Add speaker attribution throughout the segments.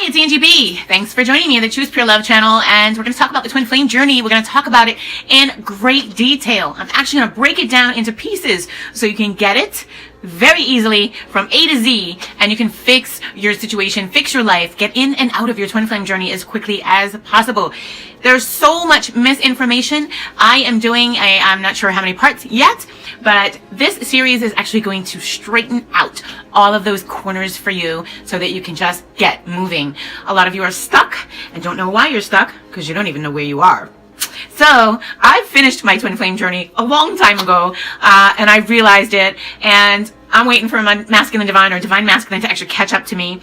Speaker 1: Hi, it's Angie B. Thanks for joining me on the Choose Pure Love channel, and we're going to talk about the twin flame journey. We're going to talk about it in great detail. I'm actually going to break it down into pieces so you can get it very easily from A to Z, and you can fix your situation, fix your life, get in and out of your twin flame journey as quickly as possible. There's so much misinformation. I'm not sure how many parts yet, but this series is actually going to straighten out all of those corners for you so that you can just get moving. A lot of you are stuck and don't know why you're stuck because you don't even know where you are. So I finished my twin flame journey a long time ago, and I realized it, and I'm waiting for my masculine divine or divine masculine to actually catch up to me.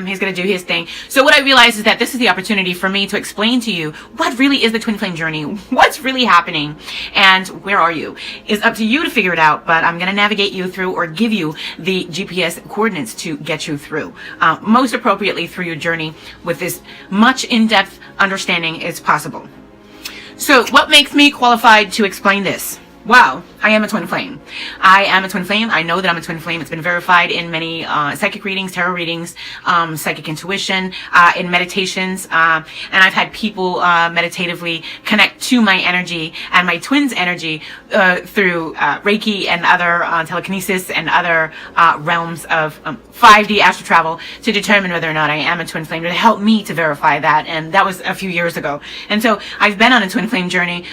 Speaker 1: He's going to do his thing. So what I realized is that this is the opportunity for me to explain to you what really is the twin flame journey, what's really happening, and where are you. It's up to you to figure it out, but I'm going to navigate you through or give you the GPS coordinates to get you through, most appropriately through your journey with this much in-depth understanding as possible. So what makes me qualified to explain this? Wow, I am a twin flame. I am a twin flame. I know that I'm a twin flame. It's been verified in many psychic readings, tarot readings, psychic intuition, in meditations, and I've had people meditatively connect to my energy and my twin's energy through Reiki and other telekinesis and other realms of 5D astral travel to determine whether or not I am a twin flame, to help me to verify that, and that was a few years ago. And so I've been on a twin flame journey,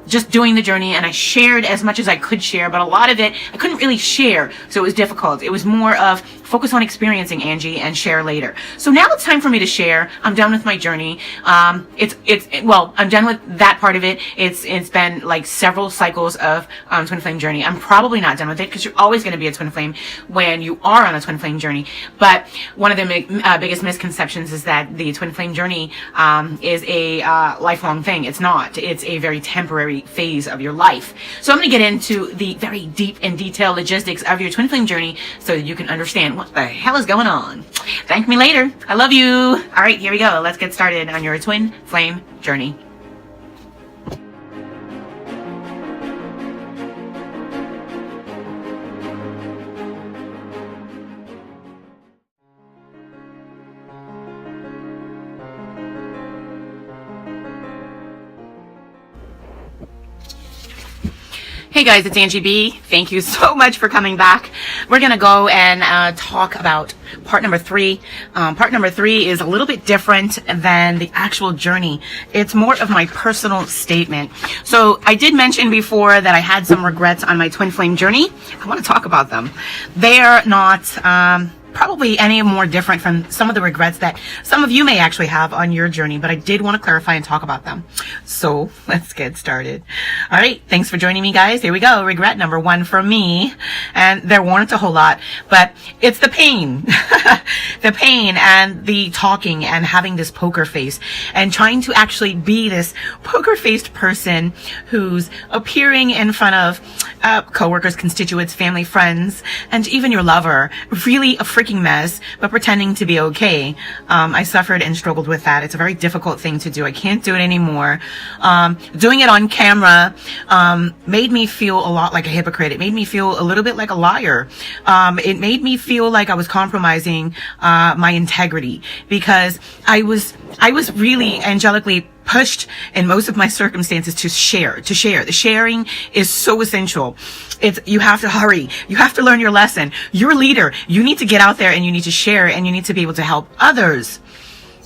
Speaker 1: just doing the journey, and I shared as much as I could share, but a lot of it I couldn't really share, so it was difficult. It was more of focus on experiencing, Angie, and share later. So now it's time for me to share. I'm done with my journey. I'm done with that part of it. It's been like several cycles of twin flame journey. I'm probably not done with it because you're always going to be a twin flame when you are on a twin flame journey. But one of the biggest misconceptions is that the twin flame journey is a lifelong thing. It's not. It's a very temporary phase of your life. So I'm going to get into the very deep and detailed logistics of your twin flame journey so that you can understand what the hell is going on. Thank me later. I love you. All right, here we go. Let's get started on your twin flame journey. Hey guys, it's Angie B. Thank you so much for coming back. We're going to go and talk about part number 3. Part number 3 is a little bit different than the actual journey. It's more of my personal statement. So I did mention before that I had some regrets on my twin flame journey. I want to talk about them. They're not probably any more different from some of the regrets that some of you may actually have on your journey, but I did want to clarify and talk about them. So let's get started. All right, thanks for joining me, guys. Here we go. Regret number 1 for me, and there weren't a whole lot, but it's the pain. The pain and the talking and having this poker face and trying to actually be this poker-faced person who's appearing in front of coworkers, constituents, family, friends, and even your lover, really a freaking mess, but pretending to be okay. I suffered and struggled with that. It's a very difficult thing to do. I can't do it anymore. Doing it on camera made me feel a lot like a hypocrite. It made me feel a little bit like a liar. It made me feel like I was compromising my integrity because I was really angelically pushed in most of my circumstances to share. The sharing is so essential. You have to hurry. You have to learn your lesson. You're a leader. You need to get out there and you need to share and you need to be able to help others.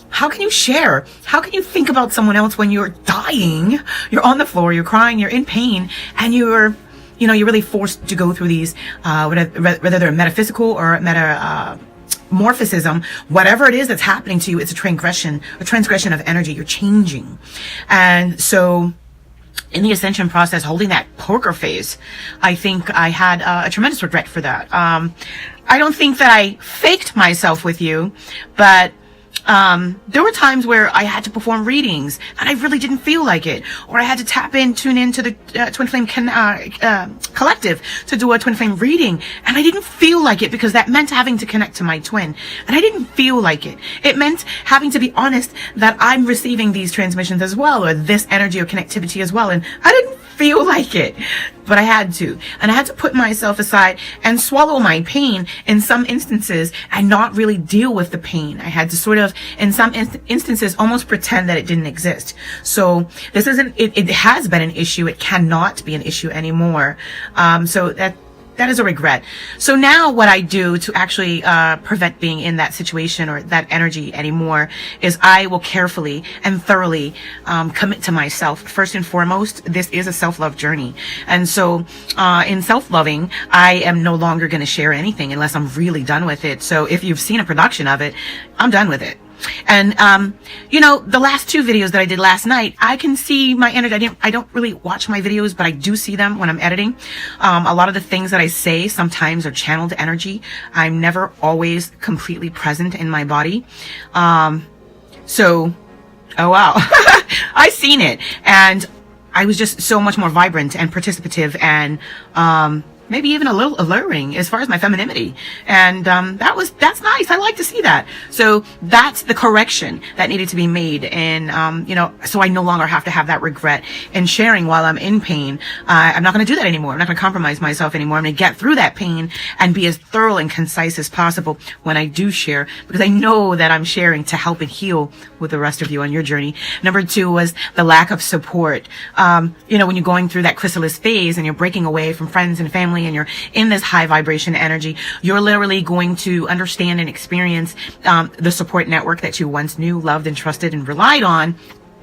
Speaker 1: How can you share? How can you think about someone else when you're dying? You're on the floor, you're crying, you're in pain, and you're really forced to go through these, whether they're metaphysical or morphicism, whatever it is that's happening to you, it's a transgression of energy. You're changing. And so in the ascension process, holding that poker face, I think I had a tremendous regret for that. I don't think that I faked myself with you, but there were times where I had to perform readings and I really didn't feel like it, or I had to tune into the Twin Flame Collective to do a Twin Flame reading, and I didn't feel like it because that meant having to connect to my twin, and I didn't feel like it. It meant having to be honest that I'm receiving these transmissions as well, or this energy or connectivity as well, and I didn't feel like it, but I had to. And I had to put myself aside and swallow my pain in some instances and not really deal with the pain. I had to sort of, in some instances, almost pretend that it didn't exist. So this isn't, it has been an issue. It cannot be an issue anymore. So that is a regret. So now what I do to actually prevent being in that situation or that energy anymore is I will carefully and thoroughly commit to myself. First and foremost, this is a self-love journey. And so in self-loving, I am no longer going to share anything unless I'm really done with it. So if you've seen a production of it, I'm done with it. And, you know, the last 2 videos that I did last night, I can see my energy. I don't really watch my videos, but I do see them when I'm editing. A lot of the things that I say sometimes are channeled energy. I'm never always completely present in my body. So, oh wow, I seen it. And I was just so much more vibrant and participative and, maybe even a little alluring as far as my femininity. And that's nice. I like to see that. So that's the correction that needed to be made. And, you know, so I no longer have to have that regret in sharing while I'm in pain. I'm not going to do that anymore. I'm not going to compromise myself anymore. I'm going to get through that pain and be as thorough and concise as possible when I do share, because I know that I'm sharing to help and heal with the rest of you on your journey. Number 2 was the lack of support. You know, when you're going through that chrysalis phase and you're breaking away from friends and family, and you're in this high vibration energy, you're literally going to understand and experience the support network that you once knew, loved, and trusted and relied on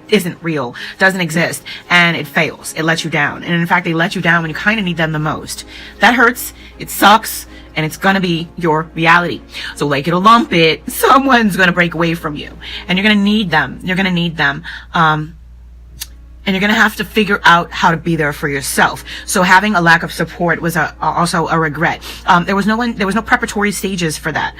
Speaker 1: isn't real, doesn't exist, and it fails. It lets you down. And in fact, they let you down when you kind of need them the most. That hurts. It sucks. And it's going to be your reality. So like it or lump it, someone's going to break away from you. And you're going to need them. You're going to need them. And you're going to have to figure out how to be there for yourself. So having a lack of support was also a regret. There was no preparatory stages for that.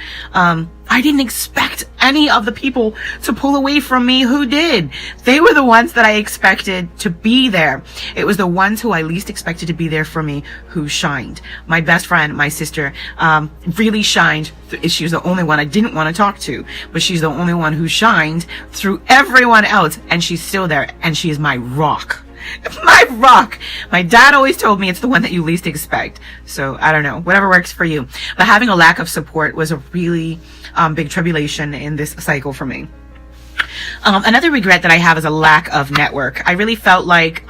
Speaker 1: I didn't expect any of the people to pull away from me who did. They were the ones that I expected to be there. It was the ones who I least expected to be there for me who shined. My best friend, my sister, really shined. She was the only one I didn't want to talk to, but she's the only one who shined through everyone else, and she's still there, and she is my rock. My rock. My dad always told me it's the one that you least expect. So I don't know, whatever works for you. But having a lack of support was a really big tribulation in this cycle for me. Another regret that I have is a lack of network. I really felt like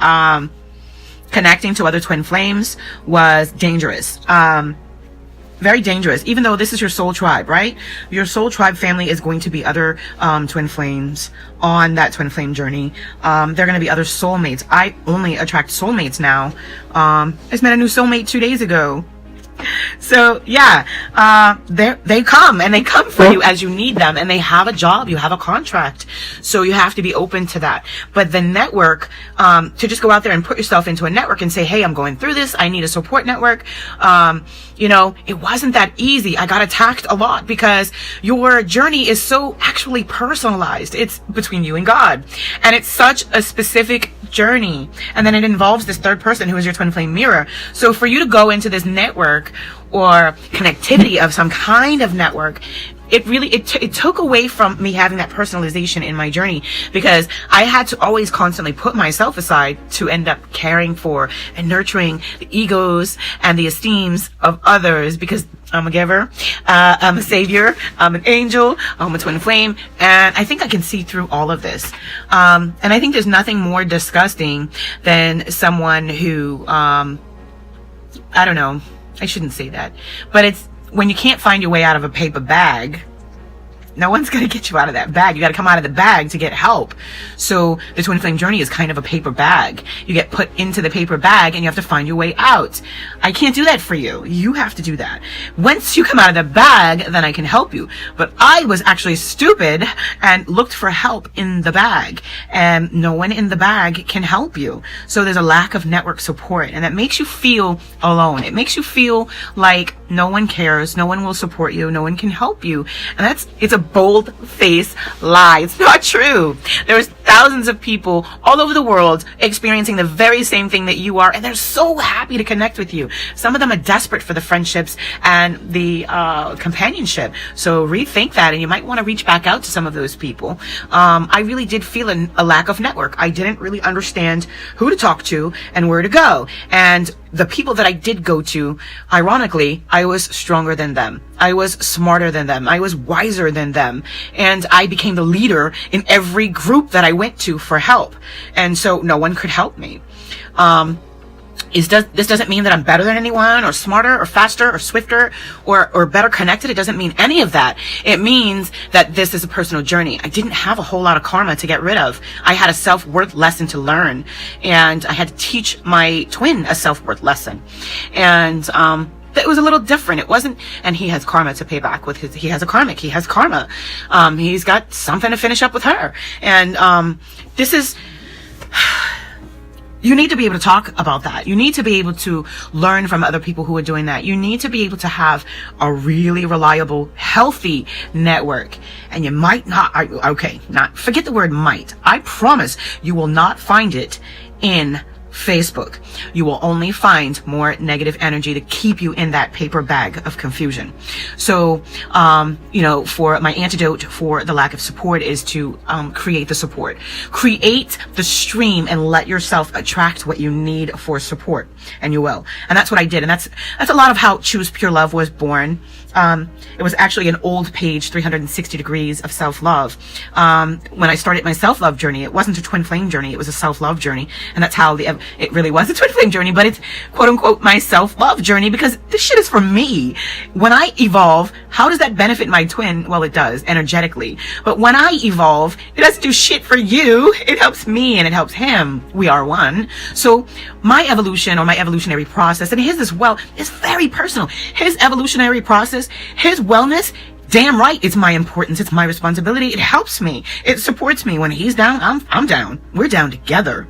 Speaker 1: connecting to other twin flames was dangerous. Very dangerous, even though this is your soul tribe, right? Your soul tribe family is going to be other twin flames on that twin flame journey. They're going to be other soulmates. I only attract soulmates now. I just met a new soulmate 2 days ago. So yeah, they come and they come for you as you need them, and they have a job, you have a contract, so you have to be open to that. But the network, to just go out there and put yourself into a network and say, hey, I'm going through this, I need a support network. You know, it wasn't that easy. I got attacked a lot because your journey is so actually personalized. It's between you and God, and it's such a specific journey, and then it involves this third person who is your twin flame mirror. So for you to go into this network or connectivity of some kind of network, it really, it took away from me having that personalization in my journey, because I had to always constantly put myself aside to end up caring for and nurturing the egos and the esteems of others, because I'm a giver, I'm a savior, I'm an angel, I'm a twin flame, and I think I can see through all of this. And I think there's nothing more disgusting than someone who, I don't know, I shouldn't say that, but it's when you can't find your way out of a paper bag. No one's going to get you out of that bag. You got to come out of the bag to get help. So the twin flame journey is kind of a paper bag. You get put into the paper bag and you have to find your way out. I can't do that for you. You have to do that. Once you come out of the bag, then I can help you. But I was actually stupid and looked for help in the bag, and no one in the bag can help you. So there's a lack of network support, and that makes you feel alone. It makes you feel like no one cares, no one will support you, no one can help you. And it's a bold-faced lie. It's not true. There's thousands of people all over the world experiencing the very same thing that you are, and they're so happy to connect with you. Some of them are desperate for the friendships and the companionship. So rethink that, and you might want to reach back out to some of those people. I really did feel a lack of network. I didn't really understand who to talk to and where to go. And the people that I did go to, ironically, I was stronger than them. I was smarter than them. I was wiser than them. And I became the leader in every group that I went to for help. And so no one could help me. This doesn't mean that I'm better than anyone, or smarter, or faster, or swifter, or better connected. It doesn't mean any of that. It means that this is a personal journey. I didn't have a whole lot of karma to get rid of. I had a self-worth lesson to learn, and I had to teach my twin a self-worth lesson. And it was a little different. It wasn't, and he has karma to pay back with he has a karmic. He has karma. He's got something to finish up with her. And this is... You need to be able to talk about that. You need to be able to learn from other people who are doing that. You need to be able to have a really reliable, healthy network. And you might not, forget the word might. I promise you will not find it in Facebook. You will only find more negative energy to keep you in that paper bag of confusion. So, for my antidote for the lack of support is to create the support. Create the stream and let yourself attract what you need for support. And you will. And that's what I did. And that's a lot of how Choose Pure Love was born. It was actually an old page, 360 degrees of self-love. When I started my self-love journey, it wasn't a twin flame journey. It was a self-love journey. And that's how it really was a twin flame journey, but it's quote unquote my self-love journey, because this shit is for me. When I evolve, how does that benefit my twin? Well, it does energetically. But when I evolve, it doesn't do shit for you. It helps me and it helps him. We are one. So my evolution, or my evolutionary process, and his as well, is very personal. His evolutionary process, his wellness, damn right, it's my importance, it's my responsibility. It helps me, it supports me. When he's down, I'm down. We're down together.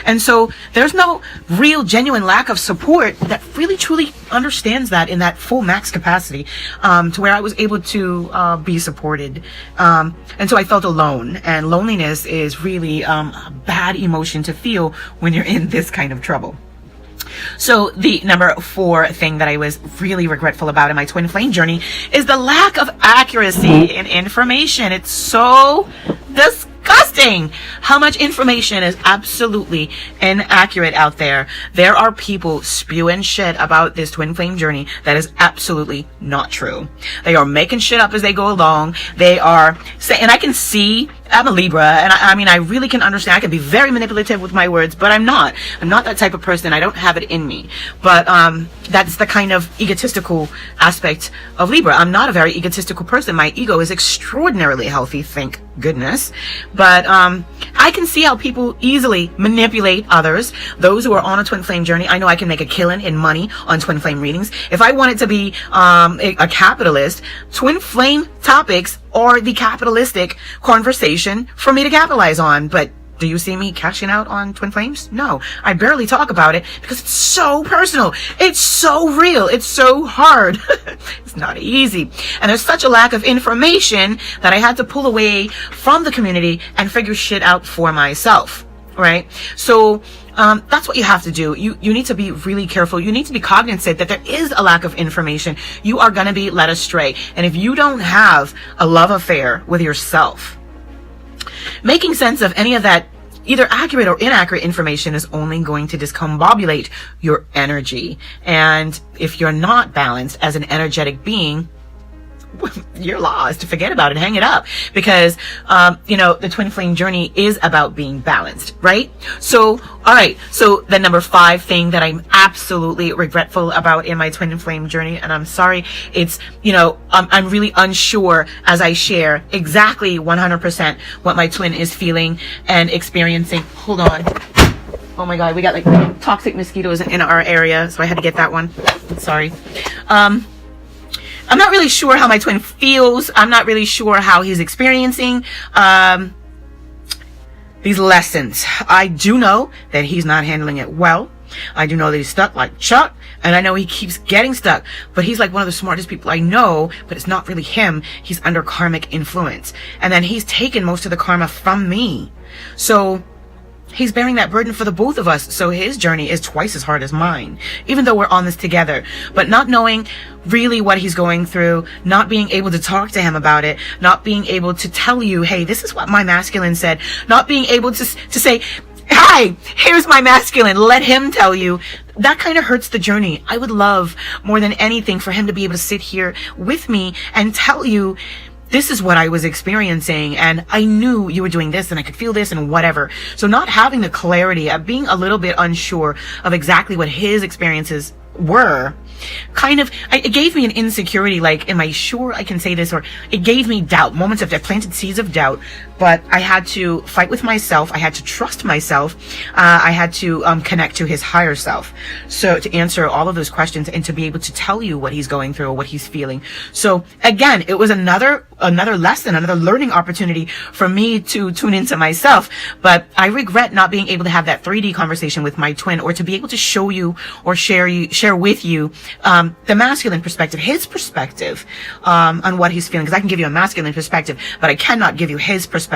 Speaker 1: And so there's no real genuine lack of support that really truly understands that in that full max capacity, to where I was able to be supported. And so I felt alone, and loneliness is really a bad emotion to feel when you're in this kind of trouble. So the number 4 thing that I was really regretful about in my twin flame journey is the lack of accuracy in information. It's so disgusting how much information is absolutely inaccurate out there. There are people spewing shit about this twin flame journey that is absolutely not true. They are making shit up as they go along. They are saying, and I can see, I'm a Libra, and I really can understand. I can be very manipulative with my words, but I'm not that type of person. I don't have it in me. But that's the kind of egotistical aspect of Libra. I'm not a very egotistical person. My ego is extraordinarily healthy, thank goodness. But I can see how people easily manipulate others. Those who are on a twin flame journey, I know I can make a killing in money on twin flame readings. If I wanted to be a capitalist, twin flame topics are the capitalistic conversation for me to capitalize on. But do you see me cashing out on twin flames? No, I barely talk about it because it's so personal. It's so real. It's so hard. It's not easy. And there's such a lack of information that I had to pull away from the community and figure shit out for myself. Right? So that's what you have to do. You need to be really careful. You need to be cognizant that there is a lack of information. You are going to be led astray. And if you don't have a love affair with yourself, making sense of any of that either accurate or inaccurate information is only going to discombobulate your energy. And if you're not balanced as an energetic being, you're lost. Forget about it. Hang it up. Because, the twin flame journey is about being balanced, right? So, all right. So the number 5 thing that I'm absolutely regretful about in my twin flame journey, and I'm sorry, it's, I'm really unsure as I share exactly 100% what my twin is feeling and experiencing. Hold on. Oh my God. We got like toxic mosquitoes in our area. So I had to get that one. Sorry. I'm not really sure how my twin feels. I'm not really sure how he's experiencing these lessons. I do know that he's not handling it well.
Speaker 2: I do know that he's stuck like Chuck, and I know he keeps getting stuck, but he's like one of the smartest people I know, but it's not really him. He's under karmic influence. And then he's taken most of the karma from me. So he's bearing that burden for the both of us. So his journey is twice as hard as mine, even though we're on this together. But not knowing really what he's going through, not being able to talk to him about it, not being able to tell you, hey, this is what my masculine said, not being able to say, hi, here's my masculine, let him tell you. That kind of hurts the journey. I would love more than anything for him to be able to sit here with me and tell you, this is what I was experiencing, and I knew you were doing this, and I could feel this, and whatever. So not having the clarity of being a little bit unsure of exactly what his experiences were, kind of, it gave me an insecurity, like, am I sure I can say this? Or it gave me doubt, moments of doubt, planted seeds of doubt. But I had to fight with myself. I had to trust myself. I had to connect to his higher self. So to answer all of those questions and to be able to tell you what he's going through or what he's feeling. So again, it was another lesson, another learning opportunity for me to tune into myself. But I regret not being able to have that 3D conversation with my twin, or to be able to show you or share with you the masculine perspective, his perspective on what he's feeling. Because I can give you a masculine perspective, but I cannot give you his perspective.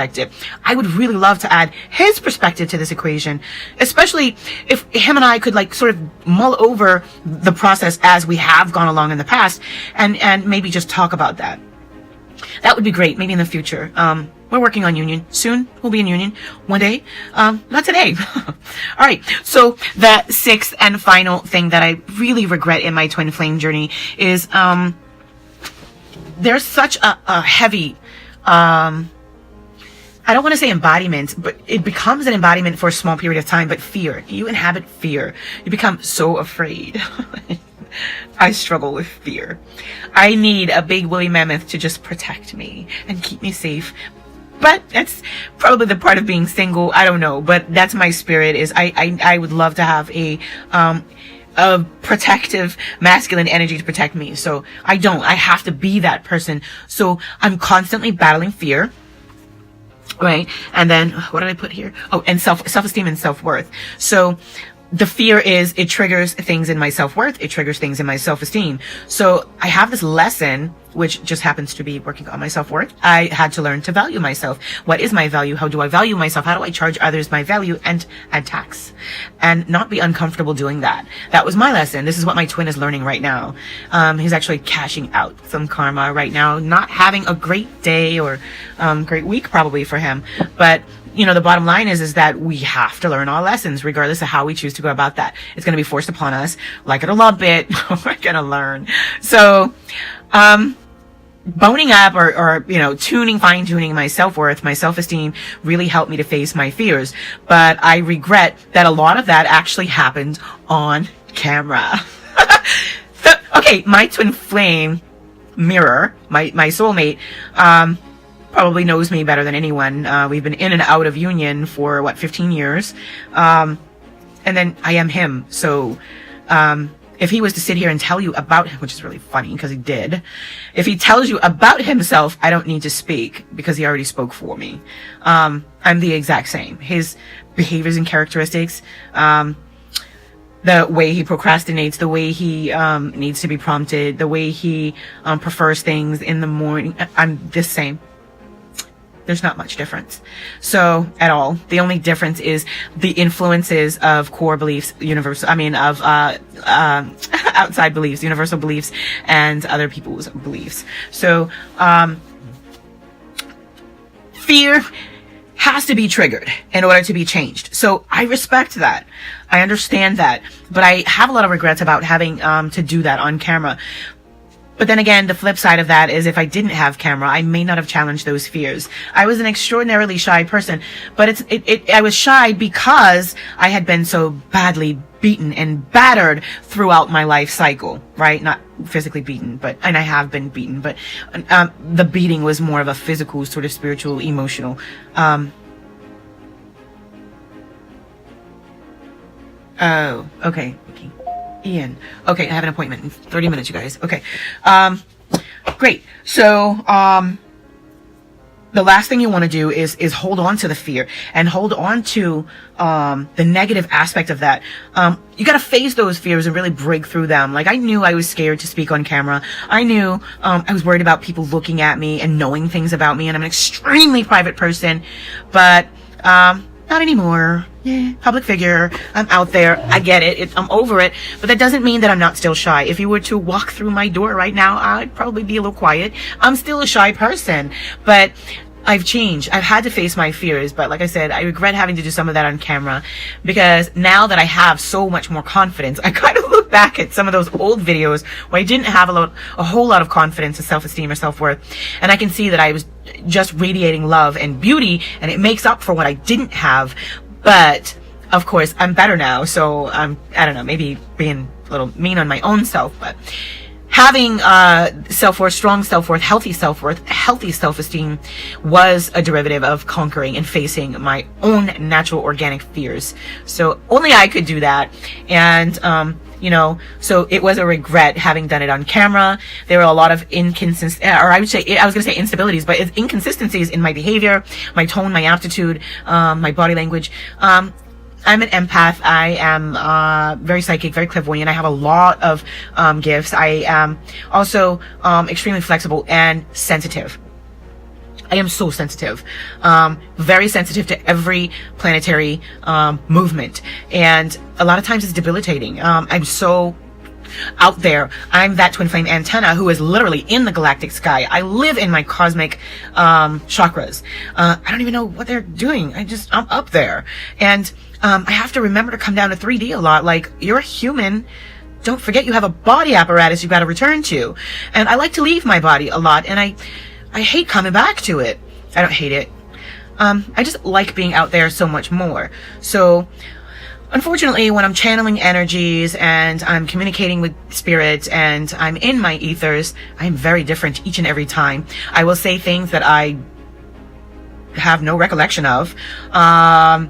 Speaker 2: I would really love to add his perspective to this equation, especially if him and I could like sort of mull over the process as we have gone along in the past, and maybe just talk about that. That would be great. Maybe in the future. We're working on union. Soon we'll be in union. One day. Not today. All right. So the sixth and final thing that I really regret in my twin flame journey is there's such a heavy I don't want to say embodiment, but it becomes an embodiment for a small period of time. But fear. You inhabit fear. You become so afraid. I struggle with fear. I need a big woolly mammoth to just protect me and keep me safe. But that's probably the part of being single. I don't know. But that's my spirit, is I would love to have a protective masculine energy to protect me. So I have to be that person. So I'm constantly battling fear. Right. And then what did I put here? Oh, and self-esteem and self-worth. So the fear is it triggers things in my self-worth. It triggers things in my self-esteem. So I have this lesson, which just happens to be working on my self-worth. I had to learn to value myself. What is my value? How do I value myself? How do I charge others my value and add tax? And not be uncomfortable doing that. That was my lesson. This is what my twin is learning right now. He's actually cashing out some karma right now. Not having a great day or great week probably for him. But you know, the bottom line is that we have to learn our lessons regardless of how we choose to go about that. It's going to be forced upon us. Like it or love it, we're going to learn. So, boning up or, you know, fine-tuning my self-worth, my self-esteem really helped me to face my fears. But I regret that a lot of that actually happened on camera. So, okay, my twin flame mirror, my soulmate, probably knows me better than anyone. We've been in and out of union for 15 years. And then I am him. So, if he was to sit here and tell you about him, which is really funny because he did, if he tells you about himself, I don't need to speak because he already spoke for me. I'm the exact same. His behaviors and characteristics, the way he procrastinates, the way he needs to be prompted, the way he prefers things in the morning, I'm the same. There's not much difference. So, at all. The only difference is the influences of core beliefs, outside beliefs, universal beliefs, and other people's beliefs. So, fear has to be triggered in order to be changed. So, I respect that. I understand that. But I have a lot of regrets about having to do that on camera. But then again, the flip side of that is if I didn't have camera, I may not have challenged those fears. I was an extraordinarily shy person, but I was shy because I had been so badly beaten and battered throughout my life cycle, right? Not physically beaten, and I have been beaten, but the beating was more of a physical, sort of spiritual, emotional. Oh, okay. Ian. Okay, I have an appointment in 30 minutes, you guys. Okay. Great. So, the last thing you want to do is hold on to the fear and hold on to the negative aspect of that. You got to face those fears and really break through them. Like, I knew I was scared to speak on camera. I knew I was worried about people looking at me and knowing things about me, and I'm an extremely private person, but not anymore. Yeah, public figure. I'm out there. I get it. I'm over it. But that doesn't mean that I'm not still shy. If you were to walk through my door right now, I'd probably be a little quiet. I'm still a shy person, but I've changed. I've had to face my fears, but like I said, I regret having to do some of that on camera, because now that I have so much more confidence, I kind of look back at some of those old videos where I didn't have a whole lot of confidence and self-esteem or self-worth, and I can see that I was just radiating love and beauty, and it makes up for what I didn't have. But of course, I'm better now, so I don't know, maybe being a little mean on my own self, but having self-worth, strong self-worth, healthy self-esteem was a derivative of conquering and facing my own natural organic fears. So only I could do that. And you know, so it was a regret having done it on camera. There were a lot of instabilities, but it's inconsistencies in my behavior, my tone, my aptitude, my body language. I'm an empath. I am very psychic, very clairvoyant. I have a lot of gifts. I am also extremely flexible and sensitive. I am so sensitive, very sensitive to every planetary movement, and a lot of times it's debilitating. I'm so out there. I'm that twin flame antenna who is literally in the galactic sky. I live in my cosmic chakras. I don't even know what they're doing. I'm up there, and I have to remember to come down to 3D a lot. Like, you're a human. Don't forget you have a body apparatus you've got to return to. And I like to leave my body a lot, and I hate coming back to it. I don't hate it. I just like being out there so much more. So, unfortunately, when I'm channeling energies and I'm communicating with spirits and I'm in my ethers, I'm very different each and every time. I will say things that I have no recollection of. My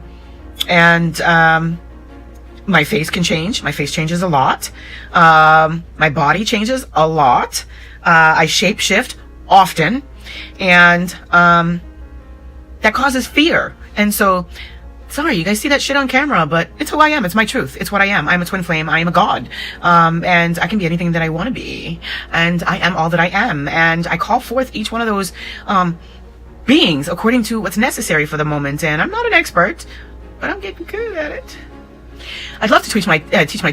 Speaker 2: face can change. My face changes a lot. My body changes a lot. I shape shift often. And that causes fear. And so, sorry, you guys see that shit on camera, but it's who I am. It's my truth. It's what I am. I'm a twin flame. I am a god. And I can be anything that I want to be. And I am all that I am. And I call forth each one of those beings according to what's necessary for the moment. And I'm not an expert, but I'm getting good at it. I'd love to teach my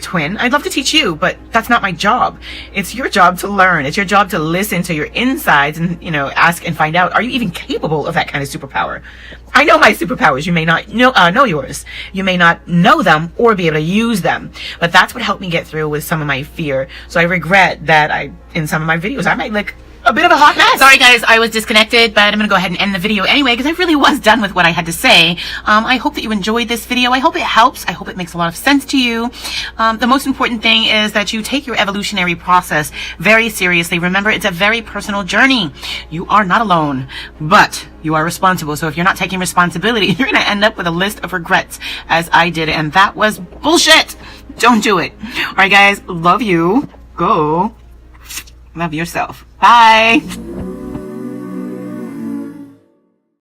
Speaker 2: twin. I'd love to teach you, but that's not my job. It's your job to learn. It's your job to listen to your insides and, ask and find out, are you even capable of that kind of superpower? I know my superpowers. You may not know yours. You may not know them or be able to use them, but that's what helped me get through with some of my fear. So I regret that in some of my videos, I might look a bit of a hot mess. Sorry guys, I was disconnected, but I'm gonna go ahead and end the video anyway, because I really was done with what I had to say. I hope that you enjoyed this video. I hope it helps. I hope it makes a lot of sense to you. The most important thing is that you take your evolutionary process very seriously. Remember, it's a very personal journey. You are not alone, but you are responsible. So if you're not taking responsibility, you're gonna end up with a list of regrets, as I did, and that was bullshit. Don't do it. All right guys, love you. Go love yourself. Bye.